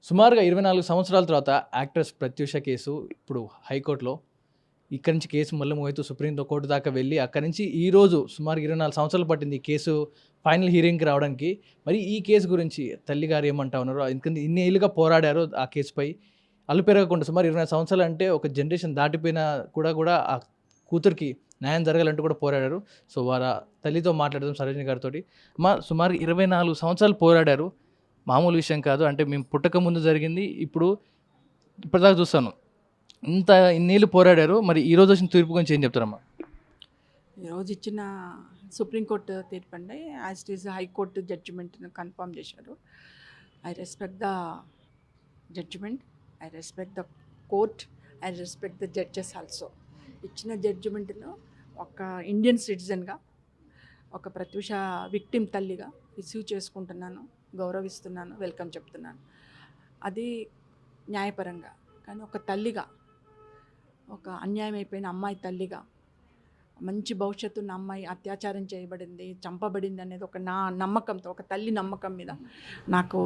సుమారుగా 24 సంవత్సరాల తర్వాత యాక్ట్రెస్ ప్రత్యూష కేసు ఇప్పుడు హైకోర్టులో ఇక్కడి నుంచి కేసు మళ్ళీ మూవ్ అవుతూ కోర్టు దాకా వెళ్ళి అక్కడి నుంచి ఈరోజు సుమారు 24 సంవత్సరాలు పట్టింది ఈ కేసు ఫైనల్ హియరింగ్కి రావడానికి. మరి ఈ కేసు గురించి తల్లిగారు ఏమంటా ఉన్నారు? ఎందుకంటే ఇన్ని ఏళ్ళుగా పోరాడారు ఆ కేసుపై. అల్లు పెరగకుండా సుమారు 24 సంవత్సరాలు అంటే ఒక జనరేషన్ దాటిపోయినా కూడా ఆ కూతురికి న్యాయం జరగాలంటూ కూడా పోరాడారు. సో వారి తల్లితో మాట్లాడదాం సరోజిని గారితోటి. అమ్మ, సుమారు 24 సంవత్సరాలు పోరాడారు. మామూలు విషయం కాదు. అంటే మేము పుట్టక ముందు జరిగింది. ఇప్పటిదాకా చూస్తాను. ఇన్నేళ్ళు పోరాడారు. మరి ఈరోజు వచ్చిన తీర్పు గురించి ఏం చెప్తారమ్మా? ఈరోజు ఇచ్చిన సుప్రీంకోర్టు తీర్పు అండి, యాజ్ ఇట్ ఈస్ హైకోర్టు జడ్జిమెంట్ను కన్ఫర్మ్ చేశారు. I respect the judgment, I respect the court, I respect the judges also. ఇచ్చిన జడ్జిమెంట్ను ఒక ఇండియన్ సిటిజన్గా, ఒక ప్రత్యూష విక్టిమ్ తల్లిగా రిసీవ్ చేసుకుంటున్నాను, గౌరవిస్తున్నాను, వెల్కమ్ చెప్తున్నాను. అది న్యాయపరంగా. కానీ ఒక తల్లిగా, ఒక అన్యాయం అయిపోయిన అమ్మాయి తల్లిగా, మంచి భవిష్యత్తు ఉన్న అమ్మాయి అత్యాచారం చేయబడింది, చంపబడింది అనేది ఒక నా నమ్మకంతో, ఒక తల్లి నమ్మకం మీద నాకు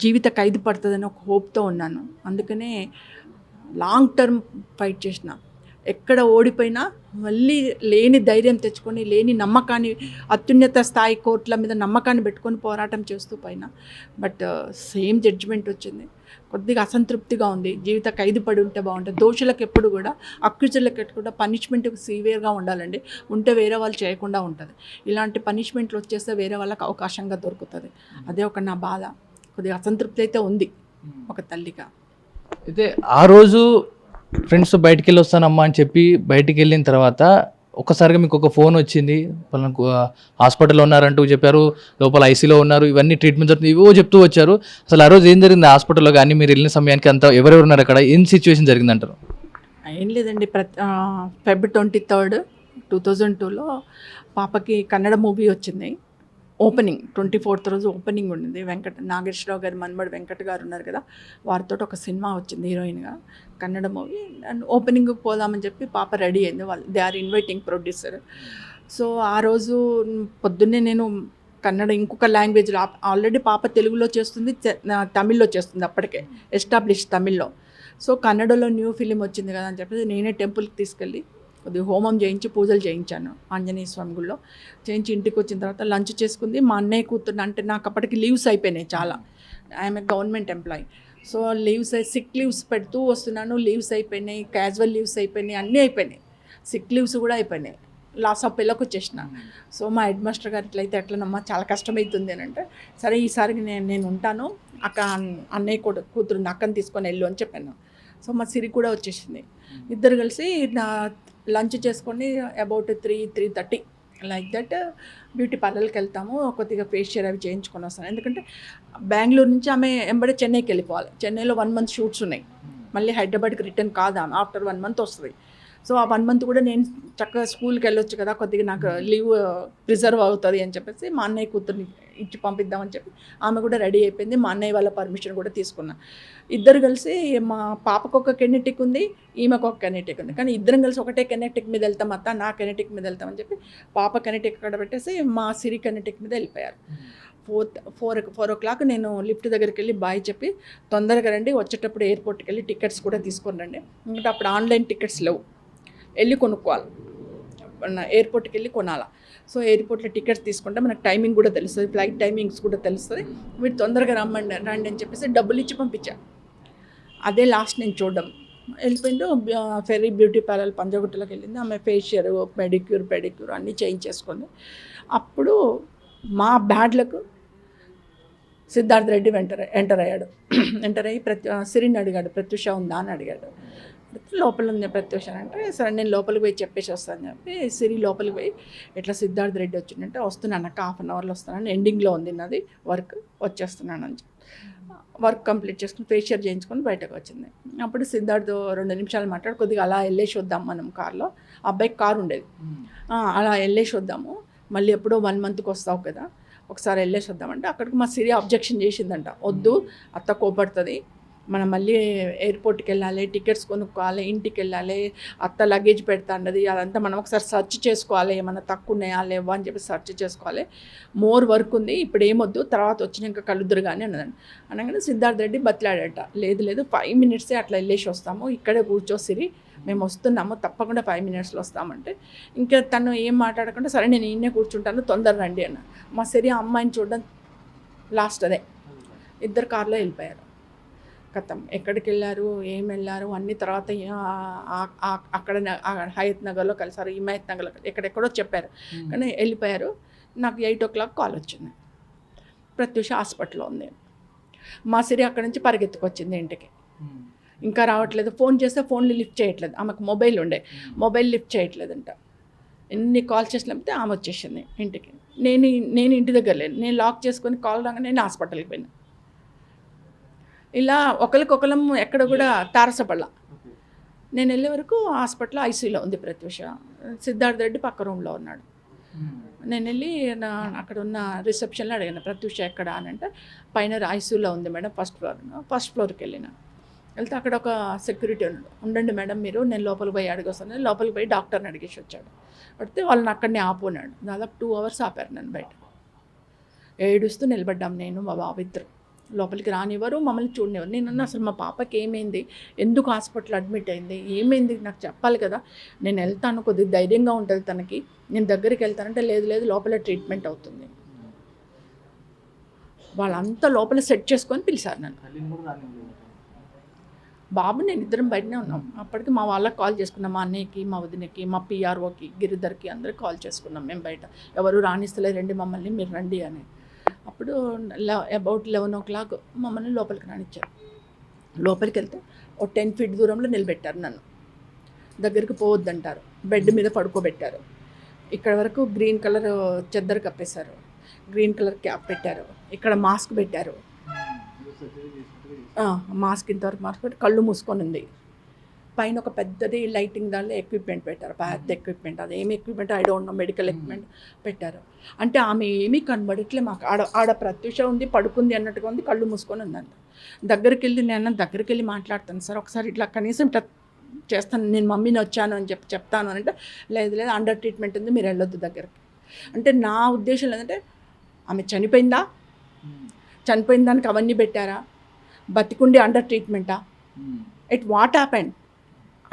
జీవిత ఖైదు పడుతుందని ఒక హోప్తో ఉన్నాను. అందుకనే లాంగ్ టర్మ్ ఫైట్ చేసిన. ఎక్కడ ఓడిపోయినా మళ్ళీ లేని ధైర్యం తెచ్చుకొని, లేని నమ్మకాన్ని, అత్యున్నత స్థాయి కోర్టుల మీద నమ్మకాన్ని పెట్టుకొని పోరాటం చేస్తూ పోయినా. బట్ సేమ్ జడ్జిమెంట్ వచ్చింది. కొద్దిగా అసంతృప్తిగా ఉంది. జీవిత ఖైదు పడి ఉంటే బాగుంటుంది. దోషులకు ఎప్పుడు కూడా, అక్యూజర్లకు కూడా పనిష్మెంట్ సివియర్గా ఉండాలండి. ఉంటే వేరే వాళ్ళు చేయకుండా ఉంటుంది. ఇలాంటి పనిష్మెంట్లు వచ్చేస్తే వేరే వాళ్ళకి అవకాశంగా దొరుకుతుంది. అదే ఒక నా బాధ. కొద్దిగా అసంతృప్తి అయితే ఉంది ఒక తల్లిగా. అయితే ఆ రోజు ఫ్రెండ్స్తో బయటికి వెళ్ళి వస్తానమ్మా అని చెప్పి బయటికి వెళ్ళిన తర్వాత ఒక్కసారిగా మీకు ఒక ఫోన్ వచ్చింది. వాళ్ళకు హాస్పిటల్లో ఉన్నారంటూ చెప్పారు, లోపల ఐసీలో ఉన్నారు, ఇవన్నీ ట్రీట్మెంట్ జరుగుతుంది, ఇవో చెప్తూ వచ్చారు. అసలు ఆ రోజు ఏం జరిగింది హాస్పిటల్లో? కానీ మీరు వెళ్ళిన సమయానికి అంతా ఎవరెవరు ఉన్నారు అక్కడ? ఏం సిచ్యువేషన్ జరిగిందంటారు? ఏం లేదండి, ఫెబ్ 23, 2002లో పాపకి కన్నడ మూవీ వచ్చింది. ఓపెనింగ్ 24th రోజు ఓపెనింగ్ ఉండింది. నాగేశ్వరరావు గారు మనబడి వెంకట్ గారు ఉన్నారు కదా, వారితో ఒక సినిమా వచ్చింది హీరోయిన్గా, కన్నడ మూవీ. అండ్ ఓపెనింగ్కి పోదామని చెప్పి పాప రెడీ అయింది. వాళ్ళు they are inviting producer. So ఆ రోజు పొద్దున్నే నేను కన్నడ ఇంకొక లాంగ్వేజ్లో, ఆల్రెడీ పాప తెలుగులో చేస్తుంది, తమిళ్లో చేస్తుంది, అప్పటికే ఎస్టాబ్లిష్ తమిళ్లో. సో కన్నడలో న్యూ ఫిలిం వచ్చింది కదా అని చెప్పేసి నేనే టెంపుల్కి తీసుకెళ్ళి కొద్దిగా హోమం చేయించి పూజలు చేయించాను ఆంజనేయ స్వామి గుళ్ళో. చేయించి ఇంటికి వచ్చిన తర్వాత లంచ్ చేసుకుంది. మా అన్నయ్య కూతురు, అంటే నాకు అప్పటికి లీవ్స్ అయిపోయినాయి చాలా. I'm a government employee. So leaves, sick leaves పెడుతూ వస్తున్నాను. లీవ్స్ అయిపోయినాయి, క్యాజువల్ లీవ్స్ అయిపోయినాయి, అన్నీ అయిపోయినాయి. సిక్ లీవ్స్ కూడా అయిపోయినాయి. లాస్ ఆఫ్ పిల్లకు వచ్చేసిన. సో మా హెడ్ మాస్టర్ గారు ఇట్లయితే ఎట్లనమ్మా, చాలా కష్టమవుతుంది అని అంటే, సరే ఈసారికి నేను ఉంటాను, అన్నయ్య కూతురు అక్కని తీసుకొని వెళ్ళు అని చెప్పాను. సో మా సిరి కూడా వచ్చేసింది. ఇద్దరు కలిసి లంచ్ చేసుకొని అబౌట్ 3:30 లైక్ దట్ బ్యూటీ పార్లర్కి వెళ్తాము. కొద్దిగా ఫేషియల్ అవి చేయించుకొని వస్తాను. ఎందుకంటే బెంగళూరు నుంచి ఆమె ఎంబడే చెన్నైకి వెళ్ళిపోవాలి. చెన్నైలో 1 month షూట్స్ ఉన్నాయి. మళ్ళీ హైదరాబాద్కి రిటర్న్ కాదు ఆమె, ఆఫ్టర్ 1 month వస్తుంది. సో ఆ 1 month కూడా నేను చక్కగా స్కూల్కి వెళ్ళొచ్చు కదా, కొద్దిగా నాకు లీవ్ ప్రిజర్వ్ అవుతుంది అని చెప్పేసి మా అన్నయ్య కూతుర్ని ఇచ్చి పంపిద్దామని చెప్పి ఆమె కూడా రెడీ అయిపోయింది. మా అన్నయ్య వాళ్ళ పర్మిషన్ కూడా తీసుకున్నా. ఇద్దరు కలిసి, మా పాపకు ఒక కెనెటిక్ ఉంది, ఈమెకు ఒక కెనెటిక్ ఉంది, కానీ ఇద్దరం కలిసి ఒకటే కెనెటిక్ మీద వెళ్తాం, అత్త నా కెనెటిక్ మీద వెళ్తామని చెప్పి పాప కెనెటిక్ అక్కడ పెట్టేసి మా సిరి కెనెటిక్ మీద వెళ్ళిపోయారు. 4 o'clock నేను లిఫ్ట్ దగ్గరికి వెళ్ళి బాయ్ చెప్పి, తొందరగా రండి, వచ్చేటప్పుడు ఎయిర్పోర్ట్కి వెళ్ళి టికెట్స్ కూడా తీసుకొని రండి, ఎందుకంటే అప్పుడు ఆన్లైన్ టికెట్స్ లేవు, వెళ్ళి కొనుక్కోవాలి, ఎయిర్పోర్ట్కి వెళ్ళి కొనాలా. సో ఎయిర్పోర్ట్లో టికెట్స్ తీసుకుంటే మనకు టైమింగ్ కూడా తెలుస్తుంది, ఫ్లైట్ టైమింగ్స్ కూడా తెలుస్తుంది, మీరు తొందరగా రండి అని చెప్పేసి డబ్బులు ఇచ్చి పంపించాను. అదే లాస్ట్ నేను చూడడం. వెళ్ళిపోయిండు. ఫెర్రీ బ్యూటీ పార్లర్ పంజగుట్టలోకి వెళ్ళింది. ఆమె ఫేషియల్, పెడిక్యూర్ అన్నీ చేయించేసుకుంది. అప్పుడు మా బ్యాడ్లకు సిద్ధార్థ్ రెడ్డి ఎంటర్ అయ్యాడు. ఎంటర్ అయ్యి సిరిని అడిగాడు, ప్రత్యూష ఉందా అని అడిగాడు. లోపల ఉంది ప్రత్యూష అంటే, సరే నేను లోపలికి పోయి చెప్పేసి వస్తాను చెప్పి సిరి లోపలికి పోయి, ఇట్లా సిద్ధార్థ్ రెడ్డి వచ్చిందంటే, వస్తున్నాను అక్క, 1/2 hourలో వస్తున్నాను, ఎండింగ్లో ఉంది నాది వర్క్, వచ్చేస్తున్నాను అని చెప్పి వర్క్ కంప్లీట్ చేసుకుని ఫేషియల్ చేయించుకొని బయటకు వచ్చింది. అప్పుడు సిద్ధార్థ్ 2 నిమిషాలు మాట్లాడి, కొద్దిగా అలా వెళ్ళేసి వద్దాం మనం కార్లో, అబ్బాయికి కారు ఉండేది, అలా వెళ్ళేసి వద్దాము, మళ్ళీ ఎప్పుడో 1 monthకి వస్తావు కదా, ఒకసారి వెళ్ళేసి వద్దామంటే, అక్కడికి మా సిరి అబ్జెక్షన్ చేసిందంట, వద్దు అత్త కోపడుతుంది, మనం మళ్ళీ ఎయిర్పోర్ట్కి వెళ్ళాలి, టికెట్స్ కొనుక్కోవాలి, ఇంటికి వెళ్ళాలి, అత్త లగేజ్ పెడతాండది, అదంతా మనం ఒకసారి సెర్చ్ చేసుకోవాలి, ఏమన్నా తక్కువ ఉన్నాయా లేవా అని చెప్పి సెర్చ్ చేసుకోవాలి. మోర్ వర్క్ ఉంది, ఇప్పుడు ఏమొద్దు, తర్వాత వచ్చినాక కలుద్దురు కానీ అన్నదండి. అనగానే సిద్ధార్థ రెడ్డి బతిలాడట, లేదు 5 మినిట్సే అట్లా వెళ్ళేసి వస్తాము, ఇక్కడే కూర్చోసిరి, మేము వస్తున్నాము, తప్పకుండా 5 మినిట్స్లో వస్తామంటే ఇంకా తను ఏం మాట్లాడకుండా సరే నేను ఈయనే కూర్చుంటాను, తొందర రండి అన్న. మా సిరి అమ్మాయిని చూడడం లాస్ట్ అదే, ఇద్దరు కార్లో వెళ్ళిపోయారు. కథం ఎక్కడికి వెళ్ళారు, ఏం వెళ్ళారు అన్ని తర్వాత అక్కడ హయత్ నగర్లో కలిసారు, హిమాయత్ నగర్లో ఎక్కడెక్కడో చెప్పారు, కానీ వెళ్ళిపోయారు. నాకు 8 o'clock కాల్ వచ్చింది, ప్రత్యూష హాస్పిటల్లో ఉంది. మా సిరి అక్కడి నుంచి పరిగెత్తుకొచ్చింది ఇంటికి, ఇంకా రావట్లేదు, ఫోన్ చేస్తే ఫోన్లు లిఫ్ట్ చేయట్లేదు, ఆమెకు మొబైల్ ఉండే, మొబైల్ లిఫ్ట్ చేయట్లేదంట. ఎన్ని కాల్ చేసినప్పుడు ఆమె వచ్చేసింది ఇంటికి. నేను ఇంటి దగ్గర లేను, నేను లాక్ చేసుకొని కాల్ రాగానే నేను హాస్పిటల్కి పోయినా. ఇలా ఒకరికొకరం ఎక్కడ కూడా తారసపడలా. నేను వెళ్ళే వరకు హాస్పిటల్ ఐసీయూలో ఉంది ప్రత్యూష, సిద్ధార్థ రెడ్డి పక్క రూమ్లో ఉన్నాడు. నేను వెళ్ళి అక్కడ ఉన్న రిసెప్షన్లో అడిగాను ప్రత్యూష ఎక్కడ అని అంటే, పైన ఐసీయూలో ఉంది మేడం, ఫస్ట్ ఫ్లోర్కి వెళ్ళిన. వెళ్తే అక్కడ ఒక సెక్యూరిటీ ఉండండి మేడం మీరు, నేను లోపలికి పోయి అడిగొస్తాను. లోపలికి పోయి డాక్టర్ని అడిగేసి వచ్చాడు. పడితే వాళ్ళని అక్కడనే ఆపున్నాడు. దాదాపు 2 hours ఆపారు నన్ను బయట. ఏడుస్తూ నిలబడ్డాం నేను మా బాబు ఇద్దరు. లోపలికి రానివ్వరు, మమ్మల్ని చూడనివ్వరు. నేను అసలు మా పాపకి ఏమైంది, ఎందుకు హాస్పిటల్ అడ్మిట్ అయింది, ఏమైంది నాకు చెప్పాలి కదా, నేను వెళ్తాను, కొద్దిగా ధైర్యంగా ఉంటుంది తనకి, నేను దగ్గరికి వెళ్తానంటే లేదు లోపల ట్రీట్మెంట్ అవుతుంది. వాళ్ళంతా లోపల సెట్ చేసుకొని పిలిచారు నన్ను. బాబు నేను ఇద్దరం బయటనే ఉన్నాం. అప్పటికి మా వాళ్ళకి కాల్ చేసుకున్నాం, మా అన్నయ్యకి, మా వదినకి, మా పిఆర్ఓకి, గిరిధర్కి అందరికి కాల్ చేసుకున్నాం మేము బయట. ఎవరు రాణిస్తలేదు, రండి మమ్మల్ని, మీరు రండి అని. అప్పుడు అబౌట్ 11 o'clock మమ్మల్ని లోపలికి రానిచ్చారు. లోపలికి వెళ్తే ఒక 10 feet దూరంలో నిలబెట్టారు నన్ను, దగ్గరికి పోవద్దంటారు, బెడ్ మీద పడుకోబెట్టారు. ఇక్కడ వరకు గ్రీన్ కలర్ చెద్దరు కప్పేశారు, గ్రీన్ కలర్ క్యాప్ పెట్టారు, ఇక్కడ మాస్క్ పెట్టారు, మాస్క్ ఇంతవరకు మాస్క్ పెట్టి కళ్ళు మూసుకొని ఉంది. పైన ఒక పెద్దది లైటింగ్ దానిలో ఎక్విప్మెంట్ పెట్టారు, పెద్ద ఎక్విప్మెంట్, అది ఏమి equipment I don't no, medical equipment పెట్టారు. అంటే ఆమె ఏమీ కనబడట్లే మాకు, ఆడ ప్రత్యూష ఉంది, పడుకుంది అన్నట్టుగా ఉంది, కళ్ళు మూసుకొని ఉందంట. దగ్గరికి వెళ్ళి నేను దగ్గరికి వెళ్ళి మాట్లాడతాను సార్, ఒకసారి ఇట్లా కనీసం ఇట్లా చేస్తాను, నేను మమ్మీని వచ్చాను అని చెప్తాను అని అంటే, లేదు అండర్ ట్రీట్మెంట్ ఉంది, మీరు వెళ్ళొద్దు దగ్గరికి. అంటే నా ఉద్దేశం లేదంటే ఆమె చనిపోయిన దానికి అవన్నీ పెట్టారా, బతికుండి అండర్ ట్రీట్మెంటా, what happened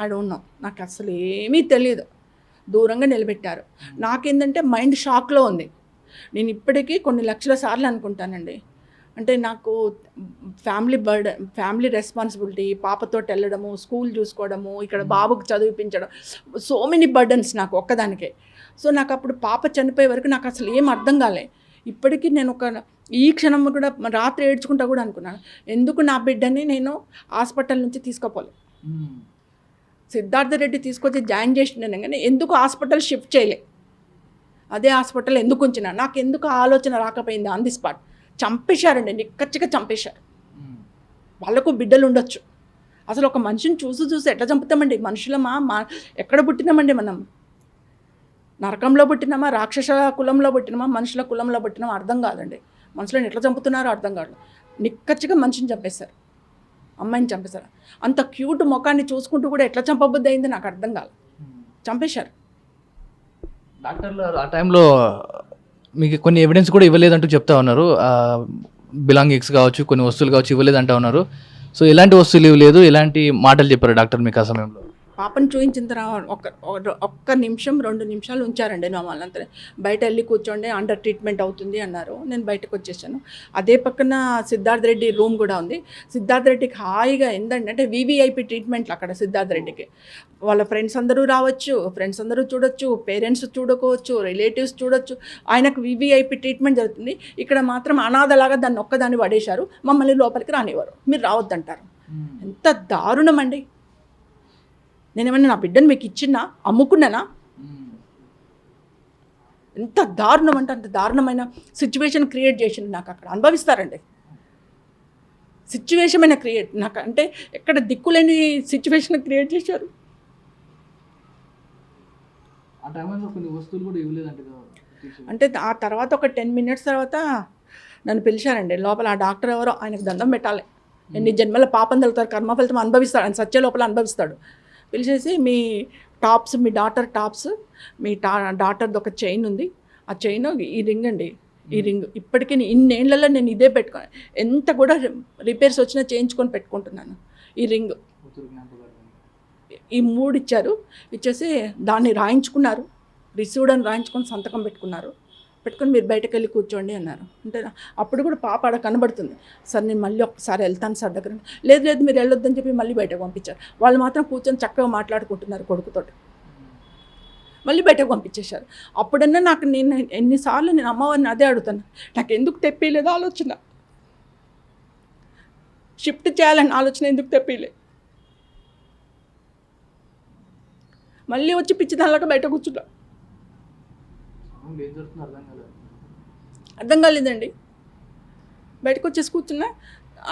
I don't know, నాకు అసలు ఏమీ తెలియదు. దూరంగా నిలబెట్టారు. నాకేంటంటే మైండ్ షాక్లో ఉంది. నేను ఇప్పటికీ కొన్ని లక్షల సార్లు అనుకుంటానండి, అంటే నాకు ఫ్యామిలీ రెస్పాన్సిబిలిటీ, పాపతో వెళ్ళడము, స్కూల్ చూసుకోవడము, ఇక్కడ బాబుకు చదివించడం, సో మెనీ బర్డన్స్ నాకు ఒక్కదానికే. సో నాకు అప్పుడు పాప చనిపోయే వరకు నాకు అసలు ఏం అర్థం కాలే. ఇప్పటికీ నేను ఈ క్షణం కూడా రాత్రి ఏడ్చుకుంటా కూడా అనుకున్నాను, ఎందుకు నా బిడ్డని నేను హాస్పిటల్ నుంచి తీసుకోపోలే. సిద్ధార్థ రెడ్డి తీసుకొచ్చి జాయిన్ చేసినాను కానీ ఎందుకు హాస్పిటల్ షిఫ్ట్ చేయలే, అదే హాస్పిటల్ ఎందుకు ఉంచినా, నాకు ఎందుకు ఆలోచన రాకపోయింది. ఆన్ ది స్పాట్ చంపేశారండి, నిక్కచ్చిగా చంపేశారు. వాళ్ళకు బిడ్డలు ఉండొచ్చు, అసలు ఒక మనిషిని చూసి ఎట్లా చంపుతామండి, మనుషులమా ఎక్కడ పుట్టినామండి మనం, నరకంలో పుట్టినామా, రాక్షస కులంలో పుట్టినామా, మనుషుల కులంలో పుట్టినామా అర్థం కాదండి. మనుషులను ఎట్లా చంపుతున్నారో అర్థం కాదు. నిక్కచ్చిగా మనిషిని చంపేశారు, అమ్మాయిని చంపేశారు. అంత క్యూట్ ముఖాన్ని చూసుకుంటూ కూడా ఎట్లా చంపబుద్ధి అయింది నాకు అర్థం కాదు, చంపేశారు. డాక్టర్లు ఆ టైంలో మీకు కొన్ని ఎవిడెన్స్ కూడా ఇవ్వలేదంటూ చెప్తా ఉన్నారు, బిలాంగింగ్స్ కావచ్చు, కొన్ని వస్తువులు కావచ్చు ఇవ్వలేదంటా ఉన్నారు. సో ఎలాంటి వస్తువులు ఇవ్వలేదు, ఎలాంటి మాటలు చెప్పారు డాక్టర్ మీకు ఆ సమయంలో? పాపను చూపించిన తర్వాత ఒక్క నిమిషం 2 నిమిషాలు ఉంచారండి నా వాళ్ళంతా. బయట వెళ్ళి కూర్చోండి, అండర్ ట్రీట్మెంట్ అవుతుంది అన్నారు. నేను బయటకు వచ్చేసాను. అదే పక్కన సిద్ధార్థ రెడ్డి రూమ్ కూడా ఉంది. సిద్ధార్థ రెడ్డికి హాయిగా ఏంటంటే వివిఐపి ట్రీట్మెంట్లు అక్కడ సిద్ధార్థ రెడ్డికి. వాళ్ళ ఫ్రెండ్స్ అందరూ రావచ్చు, ఫ్రెండ్స్ అందరూ చూడొచ్చు, పేరెంట్స్ చూడకోవచ్చు, రిలేటివ్స్ చూడొచ్చు. ఆయనకు వివిఐపి ట్రీట్మెంట్ జరుగుతుంది. ఇక్కడ మాత్రం అనాథలాగా దాన్ని ఒక్కదాన్ని పడేశారు, మమ్మల్ని లోపలికి రానివ్వరు, మీరు రావద్దంటారు. ఎంత దారుణం అండి. నేనేమన్నా నా బిడ్డను మీకు ఇచ్చినా, అమ్ముకున్నానా? ఎంత దారుణం అంటే అంత దారుణమైన సిచ్యువేషన్ క్రియేట్ చేసింది నాకు అక్కడ. అనుభవిస్తారండి సిచ్యువేషన్ నాకు అంటే ఎక్కడ దిక్కులేని సిచ్యువేషన్ క్రియేట్ చేశారు. అంటే ఆ తర్వాత ఒక 10 minutes తర్వాత నన్ను పిలిచారండి లోపల. ఆ డాక్టర్ ఎవరో, ఆయనకు దండం పెట్టాలి, ఎన్ని జన్మల పాపం తలుగుతారు, కర్మఫలితం అనుభవిస్తాడు, ఆయన సత్య లోపల అనుభవిస్తాడు. పిలిచేసి మీ టాప్స్, మీ డాటర్ టాప్స్, మీ డాటర్ది ఒక చైన్ ఉంది, ఆ చైన్ ఈ రింగ్ అండి, ఈ రింగ్ ఇప్పటికీ ఇన్నేళ్లలో నేను ఇదే పెట్టుకున్నాను, ఎంత కూడా రిపేర్స్ వచ్చినా చేయించుకొని పెట్టుకుంటున్నాను ఈ రింగ్. ఈ 3 ఇచ్చారు. ఇచ్చేసి దాన్ని రాయించుకున్నారు, రిసీవ్డ్ అని రాయించుకొని సంతకం పెట్టుకొని మీరు బయటకు వెళ్ళి కూర్చోండి అన్నారు. అంటే అప్పుడు కూడా పాప ఆడ కనబడుతుంది. సార్ నేను మళ్ళీ ఒక్కసారి వెళ్తాను సార్ దగ్గర. లేదు మీరు వెళ్ళొద్దని చెప్పి మళ్ళీ బయటకు పంపించారు. వాళ్ళు మాత్రం కూర్చొని చక్కగా మాట్లాడుకుంటున్నారు కొడుకుతోటి. మళ్ళీ బయటకు పంపించేశారు. అప్పుడన్నా నాకు నేను ఎన్నిసార్లు నేను అమ్మవారిని అదే అడుగుతాను, నాకు ఎందుకు తెప్పిలేదు ఆలోచన, షిఫ్ట్ చేయాలని ఆలోచన ఎందుకు తెప్పిలే. మళ్ళీ వచ్చి పిచ్చిదానిలాగా బయట కూర్చుంటా. అర్థం కాలేదండి. బయటకు వచ్చేసి కూర్చున్నా.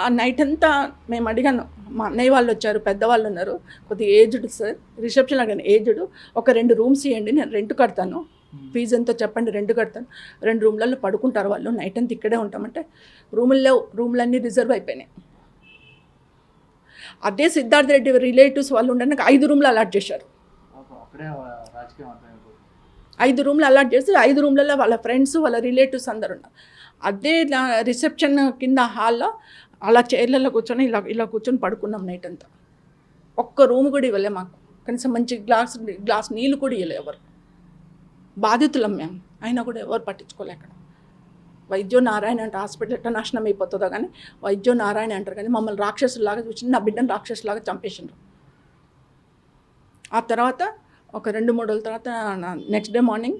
ఆ నైట్ అంతా మేము అడిగాను, మా అన్నయ్య వాళ్ళు వచ్చారు, పెద్దవాళ్ళు ఉన్నారు, కొద్దిగా ఏజ్డ్ సార్, రిసెప్షన్ అడిగాను, ఏజ్డ్, ఒక 2 రూమ్స్ ఇవ్వండి, నేను రెంట్ కడతాను, ఫీజు ఎంతో చెప్పండి, రెంట్ కడతాను, 2 రూమ్లలో పడుకుంటారు వాళ్ళు, నైట్ అంతా ఇక్కడే ఉంటామంటే రూములన్నీ రిజర్వ్ అయిపోయినాయి. అదే సిద్ధార్థ రెడ్డి రిలేటివ్స్ వాళ్ళు ఉండే నాకు 5 రూమ్లు అలాట్ చేశారు. 5 రూమ్లు అలాట్ చేసి 5 రూమ్లలో వాళ్ళ ఫ్రెండ్స్, వాళ్ళ రిలేటివ్స్ అందరు ఉన్నారు. అదే రిసెప్షన్ కింద హాల్లో అలా చైర్లలో కూర్చొని ఇలా కూర్చొని పడుకున్నాం నైట్ అంతా. ఒక్క రూమ్ కూడా ఇవ్వలే మాకు, కనీసం మంచి గ్లాస్ నీళ్ళు కూడా ఇవ్వలే ఎవరు. బాధితులం మేము, అయినా కూడా ఎవరు పట్టించుకోలే. అక్కడ వైద్యో నారాయణ అంటే హాస్పిటల్ ఎట్లా నాశనం అయిపోతుందో కానీ వైద్యో నారాయణ అంటారు, కానీ మమ్మల్ని రాక్షసులాగా చూసి నా బిడ్డను రాక్షసులాగా చంపేసిండ్రు. ఆ తర్వాత ఒక 2-3 రోజుల తర్వాత నెక్స్ట్ డే మార్నింగ్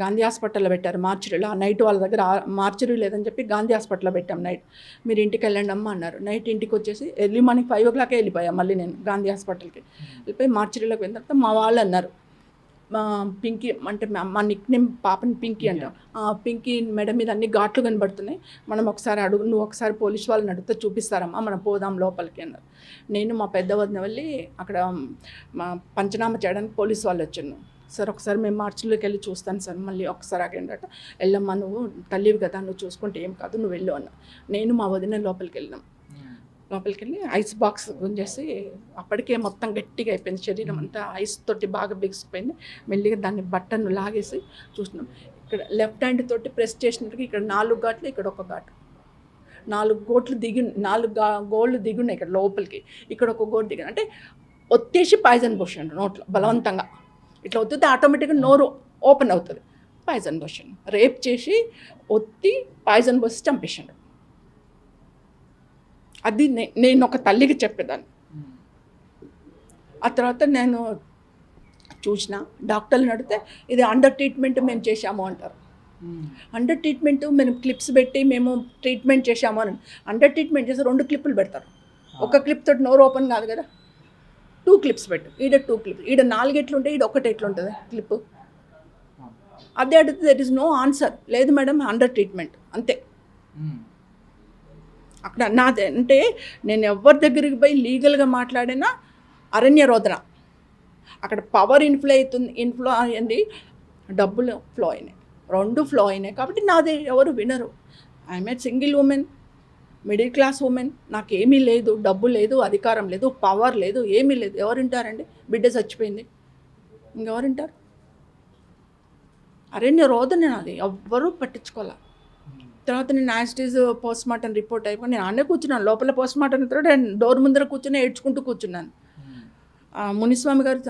గాంధీ హాస్పిటల్లో పెట్టారు, మార్చురీలో. ఆ నైట్ వాళ్ళ దగ్గర మార్చురీ లేదని చెప్పి గాంధీ హాస్పిటల్లో పెట్టాం. నైట్ మీరు ఇంటికి వెళ్ళండి అమ్మ అన్నారు. నైట్ ఇంటికి వచ్చేసి ఎర్లీ మార్నింగ్ 5 o'clock వెళ్ళిపోయాం. మళ్ళీ నేను గాంధీ హాస్పిటల్కి వెళ్ళిపోయి మార్చురీలోకి వెళ్ళిన తర్వాత మా వాళ్ళు అన్నారు, మా పింకీ అంటే మా నిక్ నేమ్ పాపని పింకీ అంటాం, పింకీ మెడ మీద అన్ని ఘాట్లు కనబడుతున్నాయి, మనం ఒకసారి నువ్వు ఒకసారి పోలీస్ వాళ్ళని అడిగితే చూపిస్తారమ్మా, మనం పోదాం లోపలికి అన్నారు. నేను మా పెద్ద వదిన వెళ్ళి అక్కడ మా పంచనామా చేయడానికి పోలీస్ వాళ్ళు వచ్చాను. సార్ ఒకసారి మేము మార్చిలోకి వెళ్ళి చూస్తాను సార్, మళ్ళీ ఒకసారి ఆగండట. వెళ్ళమ్మా, నువ్వు తల్లివి కదా, నువ్వు చూసుకుంటే ఏం కాదు, నువ్వు వెళ్ళు అన్నా. నేను మా వదిన లోపలికి వెళ్ళినాం. లోపలికి వెళ్ళి ఐస్ బాక్స్ గుంజేసి, అప్పటికే మొత్తం గట్టిగా అయిపోయింది, శరీరం అంతా ఐస్ తోటి బాగా బిగిసిపోయింది. మెల్లిగా దాన్ని బట్టను లాగేసి చూసినాం. ఇక్కడ లెఫ్ట్ హ్యాండ్ తోటి ప్రెస్ చేసినట్టుగా ఇక్కడ 4 ఘాట్లు, ఇక్కడ 1 ఘాటు, 4 గోళ్ళు దిగున్నాయి ఇక్కడ లోపలికి, ఇక్కడ 1 గోటు దిగాను. అంటే ఒత్తేసి పాయిజన్ పోసాడు నోట్లో బలవంతంగా. ఇట్లా ఒత్తితే ఆటోమేటిక్గా నోరు ఓపెన్ అవుతుంది. పాయిజన్ పోసాడు, రేప్ చేసి ఒత్తి పాయిజన్ పోసి చంపేసాడు. అది నేను ఒక తల్లికి చెప్పేదాన్ని. ఆ తర్వాత నేను చూసిన డాక్టర్ని అడిగితే ఇది అండర్ ట్రీట్మెంట్ మేము చేశాము అంటారు. అండర్ ట్రీట్మెంట్ మేము క్లిప్స్ పెట్టి మేము ట్రీట్మెంట్ చేశాము అని. అండర్ ట్రీట్మెంట్ చేసి 2 క్లిప్పులు పెడతారు. ఒక క్లిప్ తోటి నోరు ఓపెన్ కాదు కదా, 2 క్లిప్స్ పెట్టు. ఈడ 2 క్లిప్స్, ఈడ 4 ఎట్లుంటాయి, ఈడ 1 ఎట్లుంటుంది క్లిప్. అదే అడిగితే దట్ ఈస్ నో ఆన్సర్. లేదు మేడం, అండర్ ట్రీట్మెంట్ అంతే. అక్కడ నాది అంటే నేను ఎవరి దగ్గరికి పోయి లీగల్గా మాట్లాడినా అరణ్య రోదన. అక్కడ పవర్ ఇన్ఫ్లో అయింది, డబ్బులు ఫ్లో అయినాయి, 2 ఫ్లో అయినాయి. కాబట్టి నాది ఎవరు వినరు. I'm a single women, middle class women, నాకేమీ లేదు, డబ్బు లేదు, అధికారం లేదు, పవర్ లేదు, ఏమీ లేదు. ఎవరు వింటారండి? బిడ్డ చచ్చిపోయింది, ఇంకెవరు వింటారు? అరణ్య రోదన నాది, ఎవ్వరూ పట్టించుకోవాలి. తర్వాత నేను యాస్టీజ్ పోస్ట్ మార్టం రిపోర్ట్ అయిపోయి నేను అన్నీ కూర్చున్నాను లోపల. పోస్ట్ మార్టం తర్వాత డోర్ ముందర కూర్చొని ఏడ్చుకుంటూ కూర్చున్నాను. మునిస్వామి గారు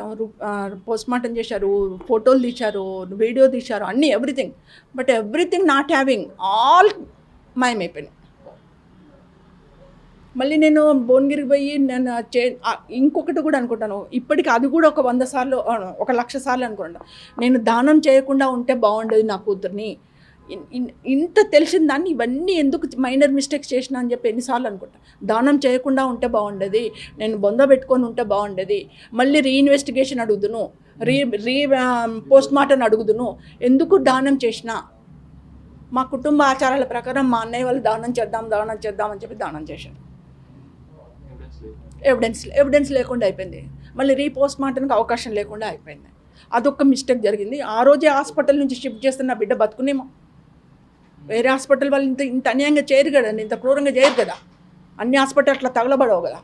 పోస్ట్ మార్టం చేశారు, ఫోటోలు తీశారు, వీడియో తీశారు, అన్నీ everything. But everything not having, all మాయమైపోయినాయి. మళ్ళీ నేను భువనగిరికి పోయి నేను ఇంకొకటి కూడా అనుకుంటాను, ఇప్పటికి అది కూడా ఒక 100 సార్లు 1,00,000 సార్లు అనుకుంటా, నేను దానం చేయకుండా ఉంటే బాగుండేది నా కూతుర్ని. ఇంత తెలిసిన దాన్ని ఇవన్నీ ఎందుకు మైనర్ మిస్టేక్స్ చేసినా అని చెప్పి ఎన్నిసార్లు అనుకుంటా. దానం చేయకుండా ఉంటే బాగుండేది, నేను బొంద పెట్టుకొని ఉంటే బాగుండేది, మళ్ళీ రీఇన్వెస్టిగేషన్ అడుగుదును, పోస్ట్ మార్టం అడుగుదును, ఎందుకు దానం చేసినా. మా కుటుంబ ఆచారాల ప్రకారం మా అన్నయ్య వాళ్ళు దానం చేద్దాం అని చెప్పి దానం చేశారు. ఎవిడెన్స్ లేకుండా అయిపోయింది. మళ్ళీ రీపోస్ట్ మార్టంకి అవకాశం లేకుండా అయిపోయింది. అదొక మిస్టేక్ జరిగింది. ఆ రోజే హాస్పిటల్ నుంచి షిఫ్ట్ చేస్తే నా బిడ్డ బతుకునేమో. వేరే హాస్పిటల్ వాళ్ళు ఇంత అన్యాయంగా చేయరు కదండి, ఇంత క్రూరంగా చేయరు కదా. అన్ని హాస్పిటల్ అట్లా తగలబడవు కదా.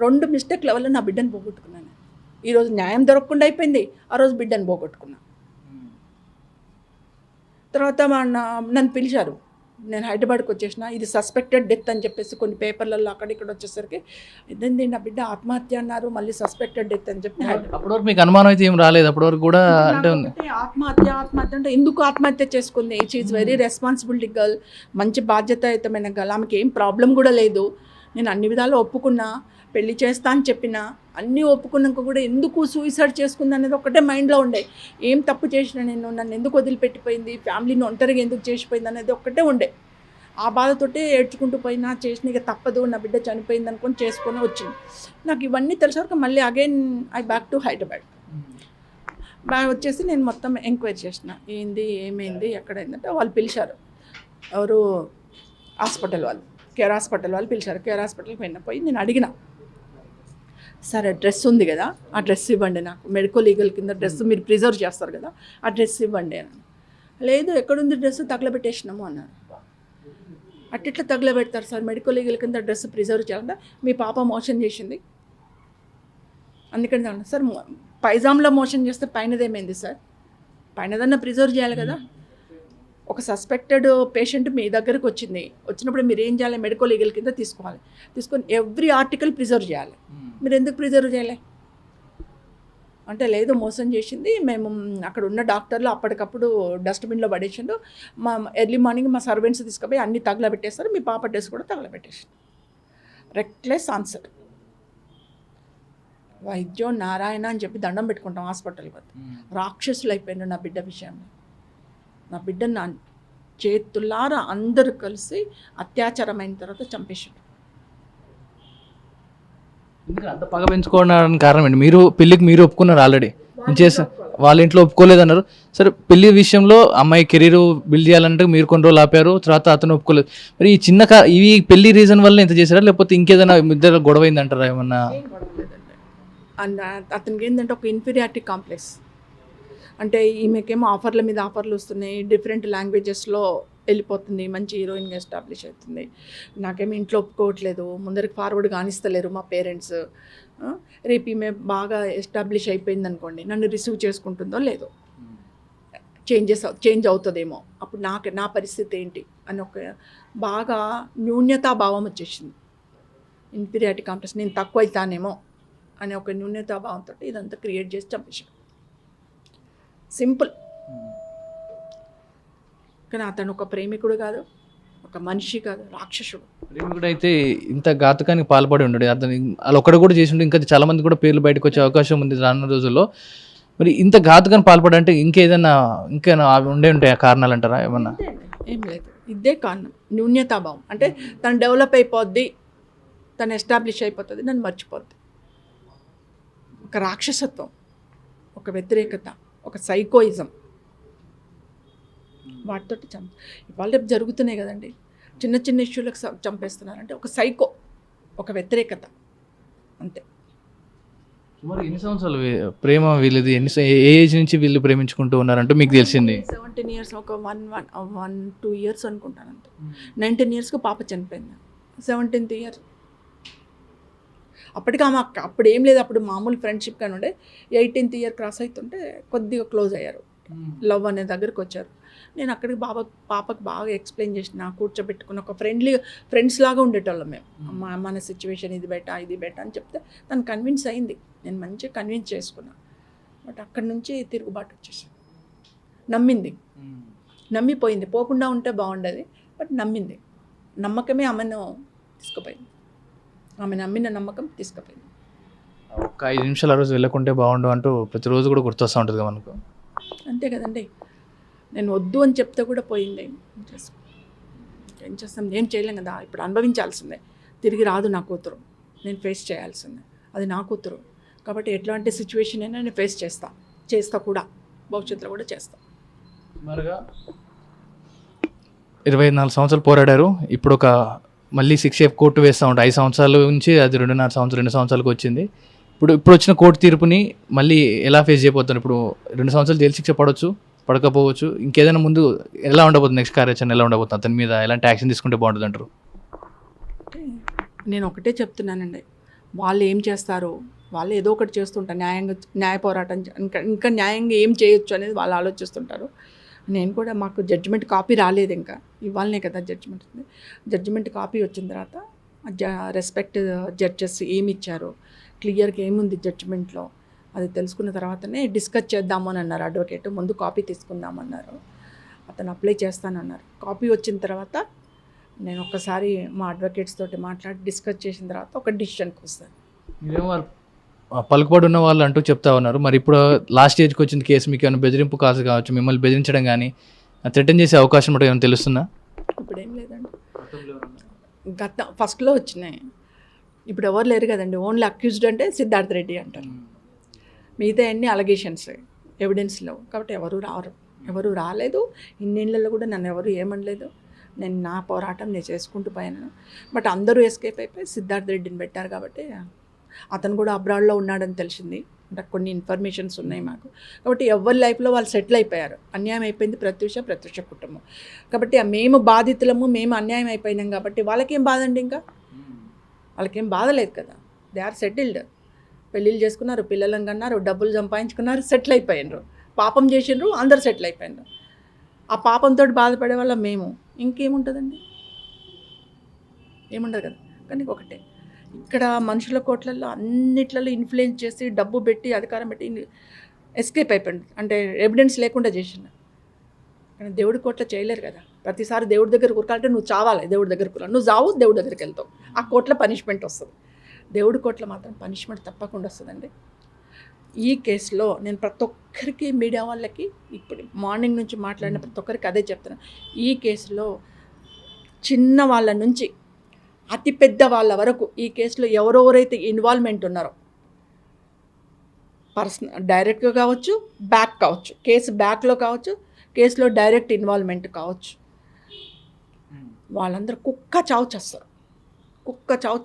2 మిస్టేక్ల వల్ల నా బిడ్డను పోగొట్టుకున్నాను. ఈరోజు న్యాయం దొరకకుండా అయిపోయింది, ఆ రోజు బిడ్డను పోగొట్టుకున్నా. తర్వాత నన్ను పిలిచారు, నేను హైదరాబాద్కి వచ్చేసిన. ఇది సస్పెక్టెడ్ డెత్ అని చెప్పేసి కొన్ని పేపర్లలో అక్కడిక్కడ వచ్చేసరికి ఇదేంటి నా బిడ్డ ఆత్మహత్య అన్నారు, మళ్ళీ సస్పెక్టెడ్ డెత్ అని చెప్పి. అప్పటి వరకు మీకు అనుమానం అయితే ఏం రాలేదు అప్పటి వరకు కూడా? అంటే ఆత్మహత్య అంటే ఎందుకు ఆత్మహత్య చేసుకుంది? She is very responsibility girl, మంచి బాధ్యతాయుతమైన గర్ల్, ఆమెకి ఏం ప్రాబ్లం కూడా లేదు. నేను అన్ని విధాలు ఒప్పుకున్నా, పెళ్లి చేస్తా అని చెప్పిన, అన్నీ ఒప్పుకున్నాక కూడా ఎందుకు సూసైడ్ చేసుకుంది అనేది ఒకటే మైండ్లో ఉండే. ఏం తప్పు చేసిన నేను, నన్ను ఎందుకు వదిలిపెట్టిపోయింది, ఫ్యామిలీని ఒంటరిగా ఎందుకు చేసిపోయింది అనేది ఒకటే ఉండే. ఆ బాధతోటే ఏడ్చుకుంటూ పోయినా, చేసిన ఇక తప్పదు, నా బిడ్డ చనిపోయింది అనుకొని చేసుకొని వచ్చింది. నాకు ఇవన్నీ తెలిసేవరకు మళ్ళీ again I back to Hyderabad. Back వచ్చేసి నేను మొత్తం ఎంక్వైరీ చేసిన, ఏంది ఏమైంది ఎక్కడైందంటే వాళ్ళు పిలిచారు, ఎవరు హాస్పిటల్ వాళ్ళు, కేర్ హాస్పిటల్ వాళ్ళు పిలిచారు. కేర్ హాస్పిటల్కి పోయి నేను అడిగిన, సరే డ్రెస్ ఉంది కదా, ఆ డ్రెస్ ఇవ్వండి, నాకు మెడికల్ లీగల్ కింద డ్రెస్ మీరు ప్రిజర్వ్ చేస్తారు కదా, ఆ డ్రెస్ ఇవ్వండి అన్నాను. లేదు ఎక్కడుంది డ్రెస్, తగలబెట్టేసినాము అన్నారు. అట్టిట్లా తగలబెడతారు సార్, మెడికల్ లీగల్ కింద డ్రెస్ ప్రిజర్వ్ చేయాలంటే మీ పాప మోషన్ చేసింది అందుకని సార్. పైజామ్లో మోషన్ చేస్తే పైనదేమైంది సార్, పైనదన్నా ప్రిజర్వ్ చేయాలి కదా. ఒక సస్పెక్టెడ్ పేషెంట్ మీ దగ్గరకు వచ్చినప్పుడు మీరు ఏం చేయాలి, మెడికల్ లీగల్ కింద తీసుకోవాలి, తీసుకొని ఎవ్రీ ఆర్టికల్ ప్రిజర్వ్ చేయాలి. మీరు ఎందుకు ప్రిజర్వ్ చేయలే అంటే, లేదు మోసం చేసింది, మేము అక్కడ ఉన్న డాక్టర్లు అప్పటికప్పుడు డస్ట్బిన్లో పడేసిండు, మా ఎర్లీ మార్నింగ్ మా సర్వెంట్స్ తీసుకుపోయి అన్ని తగలబెట్టేస్తారు, మీ పాప డ్రెస్ కూడా తగలబెట్టేసింది. Reckless answer. వైద్యో నారాయణ అని చెప్పి దండం పెట్టుకుంటాం హాస్పిటల్కి వద్ద. రాక్షసులు అయిపోయిండు నా బిడ్డ విషయంలో. నా బిడ్డను నా చేతులారా అందరూ కలిసి అత్యాచారం అయిన తర్వాత చంపేసాడు. అంత పగ పెంచుకోవడానికి కారణం ఏంటి? మీరు పెళ్ళికి మీరు ఒప్పుకున్నారు ఆల్రెడీ, చేస్తారు, వాళ్ళ ఇంట్లో ఒప్పుకోలేదన్నారు. సరే పెళ్లి విషయంలో అమ్మాయి కెరీర్ బిల్డ్ చేయాలంటే మీరు కొన్ని రోజులు ఆపారు, తర్వాత అతను ఒప్పుకోలేదు. మరి ఈ ఇవి పెళ్లి రీజన్ వల్ల ఇంత చేశారా, లేకపోతే ఇంకేదైనా ఇద్దరు గొడవ అయిందంటారా ఏమన్నా? అండ్ అతనికి ఏంటంటే ఒక ఇన్ఫీరియారిటీ కాంప్లెక్స్. అంటే ఈమెకేమో ఆఫర్ల మీద ఆఫర్లు వస్తున్నాయి, డిఫరెంట్ లాంగ్వేజెస్లో వెళ్ళిపోతుంది, మంచి హీరోయిన్గా ఎస్టాబ్లిష్ అవుతుంది. నాకేమో ఇంట్లో ఒప్పుకోవట్లేదు, ముందరికి ఫార్వర్డ్ కానిస్తలేరు మా పేరెంట్స్. రేపు ఈమె బాగా ఎస్టాబ్లిష్ అయిపోయింది అనుకోండి, నన్ను రిసీవ్ చేసుకుంటుందో లేదో, చేంజ్ అవుతుందేమో, అప్పుడు నా పరిస్థితి ఏంటి అని ఒక బాగా న్యూన్యతాభావం వచ్చేసింది. ఇన్ఫీరియారిటీ కాంప్లెక్స్, నేను తక్కువ అవుతానేమో అనే ఒక న్యూన్యతాభావంతో ఇదంతా క్రియేట్ చేసి చంపేశాడు. సింపుల్. కానీ అతను ఒక ప్రేమికుడు కాదు, ఒక మనిషి కాదు, రాక్షసుడు. ప్రేమికుడు అయితే ఇంత ఘాతకానికి పాల్పడి ఉండడు, అతను వాళ్ళు ఒక్కడు కూడా చేసి ఉంటే ఇంకా చాలా మంది కూడా పేర్లు బయటకు వచ్చే అవకాశం ఉంది రానున్న రోజుల్లో. మరి ఇంత ఘాతకాన్ని పాల్పడంటే ఇంకేదైనా ఉండే ఉంటాయి కారణాలు అంటారా ఏమన్నా? ఏం లేదు, ఇదే కారణం, న్యూన్యతాభావం. అంటే తను డెవలప్ అయిపోద్ది, తను ఎస్టాబ్లిష్ అయిపోతుంది, నన్ను మర్చిపోద్ది. ఒక రాక్షసత్వం, ఒక వ్యతిరేకత, ఒక సైకోయిజం, వాటితో ఇవాళ రేపు జరుగుతున్నాయి కదండి, చిన్న చిన్న ఇష్యూలకు చంపేస్తున్నారంటే ఒక సైకో, ఒక వ్యతిరేకత, అంతే. మరి ఎన్ని సంవత్సరాలు ప్రేమ వీళ్ళది, ఏ ఏజ్ నుంచి వీళ్ళు ప్రేమించుకుంటూ ఉన్నారంటూ మీకు తెలిసింది? 17 years, ఒక 1-2 years అనుకుంటాను అంతే. 19 yearsకి పాప చనిపోయింది, 17th year. అప్పటికి ఆమె అప్పుడు ఏం లేదు, అప్పుడు మామూలు ఫ్రెండ్షిప్ కానీ ఉండే. 18th year క్రాస్ అవుతుంటే కొద్దిగా క్లోజ్ అయ్యారు, లవ్ అనే దగ్గరికి వచ్చారు. నేను అక్కడికి పాపకు బాగా ఎక్స్ప్లెయిన్ చేసిన, కూర్చోబెట్టుకుని ఒక ఫ్రెండ్స్ లాగా ఉండేటోళ్ళం మేము. మన సిచ్యువేషన్ ఇది బెటా అని చెప్తే తను కన్విన్స్ అయింది, నేను మంచిగా కన్విన్స్ చేసుకున్నాను. బట్ అక్కడి నుంచి తిరుగుబాటు వచ్చేసాను. నమ్మిపోయింది, పోకుండా ఉంటే బాగుండేది, బట్ నమ్మింది. నమ్మకమే ఆమెను తీసుకుపోయింది, ఆమె నమ్మిన నమ్మకం తీసుకుపోయింది. ఒక 5 నిమిషాలు ఆ రోజు వెళ్ళకుంటే బాగుండు అంటూ ప్రతిరోజు కూడా గుర్తొస్తూ ఉంటుంది మనకు. అంతే కదండి, నేను వద్దు అని చెప్తే కూడా పోయింది. ఏం చేస్తాం, ఏం చేయలేం కదా, ఇప్పుడు అనుభవించాల్సిందే. తిరిగి రాదు నా కూతురు, నేను ఫేస్ చేయాల్సిందే, అది నా కూతురు కాబట్టి ఎట్లాంటి సిచ్యువేషన్ అయినా నేను ఫేస్ చేస్తా కూడా, భవిష్యత్తులో కూడా చేస్తా. మరుగా 24 సంవత్సరాలు పోరాడారు, ఇప్పుడు ఒక మళ్ళీ 6 కోర్టు వేస్తూ ఉంటాయి. 5 సంవత్సరాల నుంచి అది 2 సంవత్సరాలకు వచ్చింది. ఇప్పుడు వచ్చిన కోర్టు తీర్పుని మళ్ళీ ఎలా ఫేస్ చేయబోతున్నారు? ఇప్పుడు 2 సంవత్సరాలు జైలు శిక్ష పడకపోవచ్చు, ఇంకేదైనా ముందు ఎలా ఉండబోతుంది, నెక్స్ట్ కార్యాచరణ ఎలా ఉండబోతుంది, అతని మీద ఎలాంటి యాక్షన్ తీసుకుంటే బాగుంటుంది అంటారు? కాబట్టి నేను ఒకటే చెప్తున్నానండి, వాళ్ళు ఏం చేస్తారు, వాళ్ళు ఏదో ఒకటి చేస్తుంటారు, న్యాయ పోరాటం ఇంకా న్యాయంగా ఏం చేయొచ్చు అనేది వాళ్ళు ఆలోచిస్తుంటారు. నేను కూడా మాకు జడ్జిమెంట్ కాపీ రాలేదు, ఇంకా ఇవ్వాలనే కదా జడ్జిమెంట్ కాపీ వచ్చిన తర్వాత రెస్పెక్ట్ జడ్జెస్ ఏమి ఇచ్చారు, క్లియర్గా ఏముంది జడ్జిమెంట్లో అది తెలుసుకున్న తర్వాతనే డిస్కస్ చేద్దాము అని అన్నారు అడ్వకేట్. ముందు కాపీ తీసుకుందామన్నారు, అతను అప్లై చేస్తానన్నారు. కాపీ వచ్చిన తర్వాత నేను ఒక్కసారి మా అడ్వకేట్స్ తోటి మాట్లాడి డిస్కస్ చేసిన తర్వాత ఒక డిసిషన్కి వస్తాను. మీరేమో పలుకుబడి ఉన్న వాళ్ళు అంటూ చెప్తా ఉన్నారు. మరి ఇప్పుడు లాస్ట్ స్టేజ్కి వచ్చింది కేసు, మీకు ఏమైనా బెదిరింపు కాల్స్ కావచ్చు, మిమ్మల్ని బెదిరించడం కానీ థ్రెటన్ చేసే అవకాశం కూడా ఏమైనా తెలుస్తుందా? ఇప్పుడు ఏం లేదండి, ఫస్ట్లో వచ్చినాయి, ఇప్పుడు ఎవరు లేరు కదండి. ఓన్లీ అక్యూజ్డ్ అంటే సిద్ధార్థ్ రెడ్డి అంటారు, మిగతా అన్ని అలిగేషన్స్ ఎవిడెన్స్ లేవు. కాబట్టి ఎవరు రాలేదు. ఇన్నేళ్ళలో కూడా నన్ను ఎవరు ఏమనలేదు. నేను నా పోరాటం నేను చేసుకుంటూ పోయాను. బట్ అందరూ ఎస్కేప్ అయిపోయి సిద్ధార్థ్ రెడ్డిని పెట్టారు కాబట్టి అతను కూడా అబ్రాడ్లో ఉన్నాడని తెలిసింది. అంటే కొన్ని ఇన్ఫర్మేషన్స్ ఉన్నాయి మాకు. కాబట్టి ఎవరి లైఫ్లో వాళ్ళు సెటిల్ అయిపోయారు. అన్యాయం అయిపోయింది ప్రత్యూష కుటుంబం. కాబట్టి మేము బాధితులము, మేము అన్యాయం అయిపోయినాం కాబట్టి వాళ్ళకేం బాధ అండి, ఇంకా వాళ్ళకేం బాధ లేదు కదా. దే ఆర్ సెటిల్డ్, పెళ్ళిళ్ళు చేసుకున్నారు, పిల్లలను కన్నారు, డబ్బులు సంపాదించుకున్నారు, సెటిల్ అయిపోయినారు. పాపం చేసిండ్రు, అందరు సెటిల్ అయిపోయినారు. ఆ పాపంతో బాధపడే వాళ్ళ మేము ఇంకేముంటుందండి, ఏముండదు కదా. కానీ ఒకటే, ఇక్కడ మనుషుల కోట్లలో అన్నిట్లలో ఇన్ఫ్లుయెన్స్ చేసి డబ్బు పెట్టి అధికారం పెట్టి ఎస్కేప్ అయిపోయింది. అంటే ఎవిడెన్స్ లేకుండా చేసిన. కానీ దేవుడి కోట్ల చేయలేరు కదా. ప్రతిసారి దేవుడి దగ్గర కూరకాలంటే నువ్వు చావాలి, దేవుడి దగ్గర కూరాలి, నువ్వు చావు దేవుడి దగ్గరికి వెళ్తావు, ఆ కోట్ల పనిష్మెంట్ వస్తుంది. దేవుడి కోట్ల మాత్రం పనిష్మెంట్ తప్పకుండా వస్తుందండి. ఈ కేసులో నేను ప్రతి ఒక్కరికి, మీడియా వాళ్ళకి, ఇప్పుడు మార్నింగ్ నుంచి మాట్లాడిన ప్రతి ఒక్కరికి అదే చెప్తున్నాను. ఈ కేసులో చిన్న వాళ్ళ నుంచి అతి పెద్ద వాళ్ళ వరకు ఈ కేసులో ఎవరెవరైతే ఇన్వాల్వ్మెంట్ ఉన్నారో, డైరెక్ట్గా కావచ్చు, బ్యాక్ కావచ్చు, కేసు బ్యాక్లో కావచ్చు, కేసులో డైరెక్ట్ ఇన్వాల్వ్మెంట్ కావచ్చు, వాళ్ళందరూ కుక్క చావు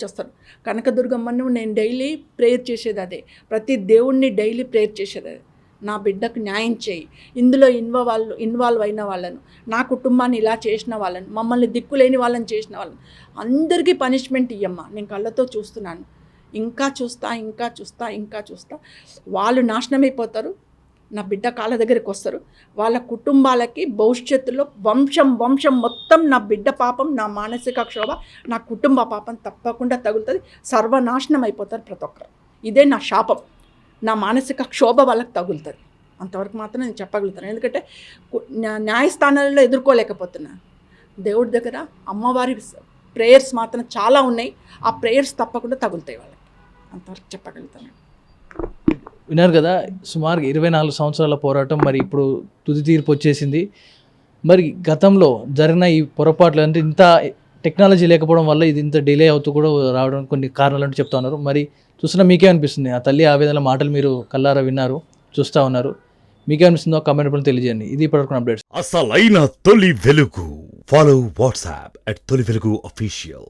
చేస్తారు. కనకదుర్గమ్మను నేను డైలీ ప్రేయర్ చేసేది అదే, ప్రతి దేవుణ్ణి డైలీ ప్రేయర్ చేసేది అదే. నా బిడ్డకు న్యాయం చేయి, ఇందులో ఇన్వాల్వ్ అయిన వాళ్ళను, నా కుటుంబాన్ని ఇలా చేసిన వాళ్ళను, మమ్మల్ని దిక్కులేని వాళ్ళని చేసిన వాళ్ళని అందరికీ పనిష్మెంట్ ఇయ్యమ్మా. నేను కళ్ళతో చూస్తున్నాను, ఇంకా చూస్తా. వాళ్ళు నాశనమైపోతారు, నా బిడ్డ కాళ్ళ దగ్గరికి వస్తారు, వాళ్ళ కుటుంబాలకి భవిష్యత్తులో వంశం మొత్తం నా బిడ్డ పాపం, నా మానసిక క్షోభ, నా కుటుంబ పాపం తప్పకుండా తగులుతుంది, సర్వనాశనం అయిపోతారు ప్రతి ఒక్కరు. ఇదే నా శాపం, నా మానసిక క్షోభ వాళ్ళకి తగులుతుంది. అంతవరకు మాత్రం నేను చెప్పగలుగుతాను. ఎందుకంటే న్యాయస్థానాలలో ఎదుర్కోలేకపోతున్నా. దేవుడి దగ్గర అమ్మవారి ప్రేయర్స్ మాత్రం చాలా ఉన్నాయి, ఆ ప్రేయర్స్ తప్పకుండా తగులుతాయి వాళ్ళకి. అంతవరకు చెప్పగలుగుతాను. విన్నారు కదా, సుమారు 24 సంవత్సరాల పోరాటం, మరి ఇప్పుడు తుది తీర్పు వచ్చేసింది. మరి గతంలో జరిగిన ఈ పొరపాట్లు అంటే ఇంత టెక్నాలజీ లేకపోవడం వల్ల ఇది ఇంత డిలే అవుతూ కూడా రావడం కొన్ని కారణాలు అంటూ చెప్తా ఉన్నారు. మరి చూస్తున్నా మీకే అనిపిస్తుంది, ఆ తల్లి ఆవేదన మాటలు మీరు కల్లారా విన్నారు, చూస్తూ ఉన్నారు, మీకే అనిపిస్తుందో కామెంట్ రూపంలో తెలియజేయండి. ఇది ఇప్పటివరకు అప్డేట్స్. అసలైన తొలి వెలుగు. ఫాలో వాట్సాప్ @తొలి వెలుగు official.